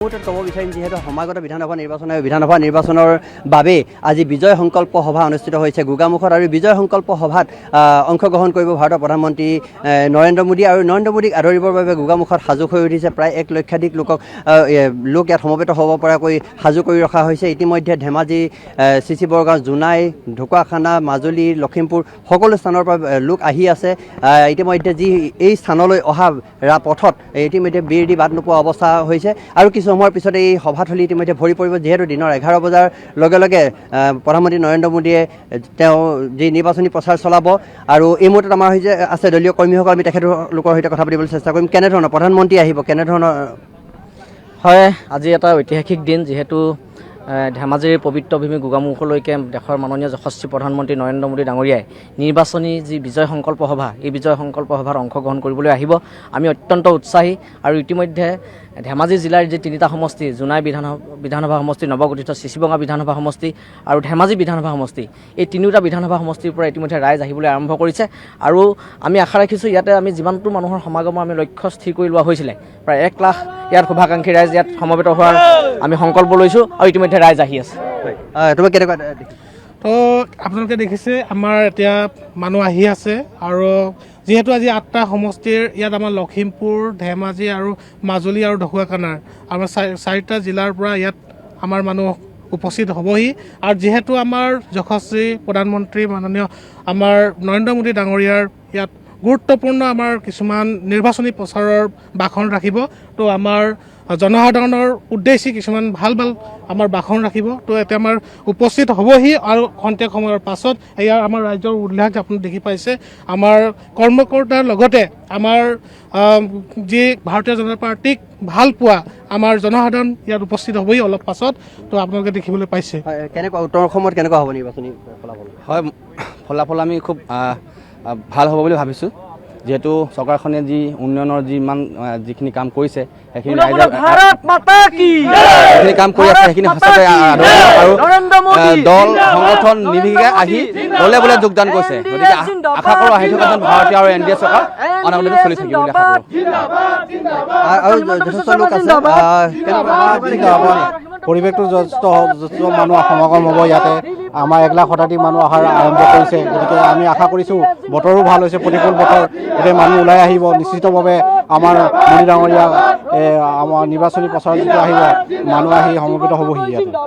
মুহূৰ্তত ক'ব বিচাৰিম যিহেতু সমাগত বিধানসভা নিৰ্বাচনৰ বাবে আজি বিজয় সংকল্প সভা অনুষ্ঠিত হৈছে গোগামুখত আৰু বিজয় সংকল্প সভাত অংশগ্ৰহণ কৰিব ভাৰতৰ প্ৰধানমন্ত্ৰী নৰেন্দ্ৰ মোদী আৰু নৰেন্দ্ৰ মোদীক আদৰিবৰ বাবে গোগামুখত সাজু হৈ উঠিছে প্ৰায় 1 লক্ষাধিক লোক ইয়াত সমবেত হ'ব পৰাকৈ সাজু কৰি ৰখা হৈছে ইতিমধ্যে ধেমাজি চিচি বৰগাঁও জোনাই ঢকুৱাখানা মাজুলী লখিমপুৰ সকলো স্থানৰ পৰা লোক আহি আছে ইতিমধ্যে যি এই স্থানলৈ অহা পথত ইতিমধ্যে বীৰ দি বাট নোপোৱা অৱস্থা হৈছে আৰু কিছু সময়ৰ পিছত এই সভাথলী ইতিমধ্যে ভৰি পৰিব যিহেতু দিনৰ 11 বজাৰ লগে লগে প্ৰধানমন্ত্ৰী নৰেন্দ্ৰ মোদীয়ে তেওঁ যি নিৰ্বাচনী প্ৰচাৰ চলাব আৰু এই মুহূৰ্তত আমাৰ হৈছে আছে দলীয় কৰ্মীসকল আমি তেখেতলোকৰ সৈতে কথা পাতিবলৈ চেষ্টা কৰিম কেনেধৰণৰ প্ৰধানমন্ত্ৰী আহিব কেনেধৰণৰ হয় আজি এটা ঐতিহাসিক দিন যেহেতু ধেমাজিৰ পবিত্ৰ ভূমি গোগামুখলৈকে দেশৰ মাননীয় যশস্বী প্ৰধানমন্ত্ৰী নৰেন্দ্ৰ মোদী ডাঙৰীয়াই নিৰ্বাচনী যি বিজয় সংকল্প সভা এই বিজয় সংকল্প সভাত অংশগ্ৰহণ কৰিবলৈ আহিব আমি অত্যন্ত উৎসাহী আৰু ইতিমধ্যে ধেমাজি জিলাৰ যি 3টা সমষ্টি জোনাই বিধানসভা সমষ্টি নৱগঠিত চিচিবঙা বিধানসভা সমষ্টি আৰু ধেমাজি বিধানসভা সমষ্টি এই 3টা বিধানসভা সমষ্টিৰ পৰা ইতিমধ্যে ৰাইজ আহিবলৈ আৰম্ভ কৰিছে আৰু আমি আশা ৰাখিছোঁ ইয়াতে আমি যিমানটো মানুহৰ সমাগম আমি লক্ষ্য স্থিৰ কৰি লোৱা হৈছিলে প্ৰায় 1 লাখ ইয়াত শুভাকাংক্ষী ৰাইজ ইয়াত সমবেত হোৱাৰ আমি সংকল্প লৈছোঁ আৰু ইতিমধ্যে ৰাইজ আহি আছে তুমি কেনেকুৱা তো আপোনালোকে দেখিছে আমাৰ এতিয়া মানুহ আহি আছে আৰু যেহেতু আজি 8টা সমষ্টিৰ ইয়াত আমাৰ লখিমপুৰ ধেমাজি আৰু মাজুলী আৰু ঢকুৱাখানাৰ আমাৰ 4টা জিলাৰ পৰা ইয়াত আমাৰ মানুহ উপস্থিত হ'বহি আৰু যেহেতু আমাৰ যশস্বী প্ৰধানমন্ত্ৰী মাননীয় আমাৰ নৰেন্দ্ৰ মোদী ডাঙৰীয়াৰ ইয়াত গুৰুত্বপূৰ্ণ আমাৰ কিছুমান নিৰ্বাচনী প্ৰচাৰৰ ভাষণ ৰাখিব তো আমাৰ জনসাধাৰণৰ উদ্দেশ্যে কিছুমান ভাল আমাৰ ভাষণ ৰাখিব তো এতিয়া আমাৰ উপস্থিত হ'বহি আৰু খন্তেক সময়ৰ পাছত এয়া আমাৰ ৰাজ্যৰ উল্লেখ আপুনি দেখি পাইছে আমাৰ কৰ্মকৰ্তাৰ লগতে আমাৰ যি ভাৰতীয় জনতা পাৰ্টিক ভাল পোৱা আমাৰ জনসাধাৰণ ইয়াত উপস্থিত হ'বহি অলপ পাছত তো আপোনালোকে দেখিবলৈ পাইছে কেনেকুৱা উত্তৰ অসমত কেনেকুৱা হ'ব নিৰ্বাচনী ফলাফল হয় ফলাফল আমি খুব ভাল হ'ব বুলি ভাবিছোঁ যেহেতু চৰকাৰখনে যি উন্নয়নৰ যিখিনি কাম কৰিছে সেইখিনি কাম কৰি আছে সেইখিনি সঁচাকৈ আৰু দল সংগঠন নিৰ্বিশেষে আহি বলে বলে যোগদান কৰিছে গতিকে আশা কৰোঁ আহি থকা যেন ভাৰতীয় আৰু NDA চৰকাৰ অনাগত চলি থাকিব বুলি আশা কৰোঁ পৰিৱেশটো যথেষ্ট মানুহ সমাগম হ'ব ইয়াতে আমাৰ 1 লাখ শতাধিক মানুহ অহাৰ আৰম্ভ কৰিছে গতিকে আমি আশা কৰিছোঁ বতৰো ভাল হৈছে প্ৰতিকূল বতৰ এতিয়া মানুহ ওলাই আহিব নিশ্চিতভাৱে আমাৰ মোদী ডাঙৰীয়া আমাৰ নিৰ্বাচনী প্ৰচাৰ যেতিয়া আহিব মানুহ আহি সমবেত হ'বহি ইয়াতে